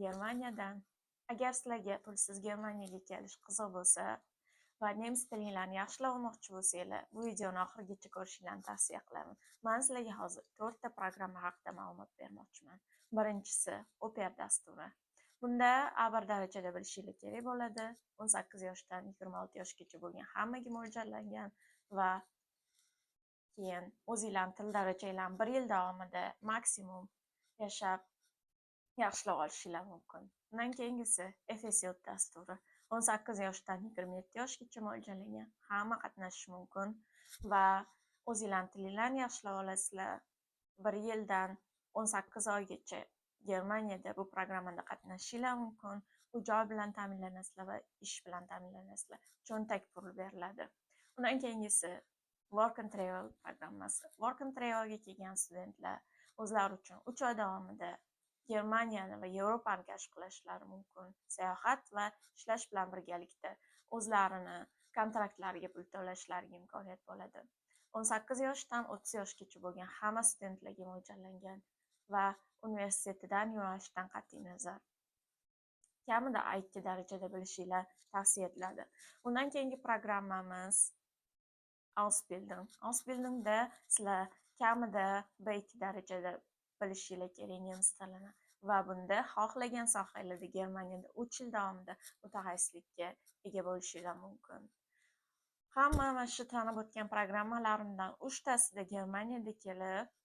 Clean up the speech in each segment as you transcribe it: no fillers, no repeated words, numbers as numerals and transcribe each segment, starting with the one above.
Germaniyadan. Agar sizlarga pulsiz Germaniyaga kelish qiziq bo'lsa va nemis tilinglarni yaxshilab olmoqchi bo'lsanglar, bu videoni oxirigacha ko'rishinglarni tavsiya qilaman. Men sizlarga hozir 4 ta programma haqida ma'lumot bermoqchiman. Birinchisi Oper dasturi. Bunda A1 darajada bilishinglar kerak bo'ladi. 18 yoshdan 26 yoshgacha bo'lgan hammaga mo'ljallangan va keyin o'zinglarning til darajanglarni 1 yil davomida maksimum yashab yaxshilab olishinglar mumkin. Undan keyingisi FSJ dasturi. 18 yoshdan 27 yoshgacha mo'ljallangan, hamma qatnashishi mumkin va o'zinglarning tilinglarni yaxshilab olasizlar. 1 yildan 18 oygacha Germaniyada bu programmada qatnashishinglar mumkin. Uy-joy bilan ta'minlanasizlar va ish bilan ta'minlanasizlar. Cho'ntak pul beriladi. Undan keyingisi Work and Travel programmasi. Work and Travelga kelgan studentlar o'zlari uchun 3 oy davomida Germaniyani va Yevropani kashf qilishlari mumkin. Sayohat va ishlash bilan birgalikda o'zlarini kontraktlariga pul to'lashlariga imkoniyat bo'ladi. 18 yoshdan 30 yoshgacha bo'lgan hamma studentlarga mo'ljallangan va universitetidan, yo'nalishdan qat'iy nazar kamida IT darajada bilishinglar tavsiya etiladi. Undan keyingi programmamiz Ausbildung. Ausbildungda sizlar kamida B2 darajada bilishinglar kerak nemis tilini va bunda xohlagan sohalarda Germaniyada 3 yil davomida mutaxassislikka ega bo'lishinglar mumkin. Hamma mana shu tanib o'tgan programmalarimdan 3 tasida Germaniyada kelib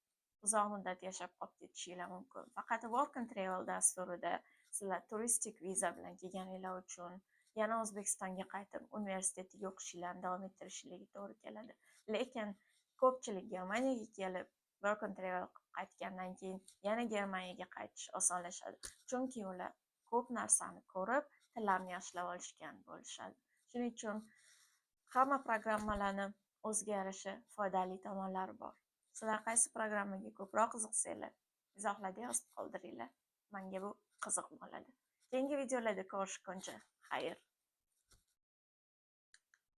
uzoq muddat yashab qolib ketishinglar mumkin. Faqat Work and Travel dasturida sizlar turistik viza bilan kelganinglar uchun yana O'zbekistonga qaytib universitetiga o'qishinglarni davom ettirishinglarga to'g'ri keladi. Lekin ko'pchilik Germaniyaga kelib Work and Travel qaytgandan keyin yana Germaniyaga qaytish osonlashadi. Chunki ular ko'p narsani ko'rib, tillarni yaxshilab olishgan bo'lishadi. Shuning uchun hamma programmalarning o'ziga yarasha foydali tomonlari bor. Sizlar qaysi programmaga ko'proq qiziqsanglar, izohlarda yozib qoldiringlar. Menga bu qiziq bo'ladi. Keyingi videolarda ko'rishguncha, xayr.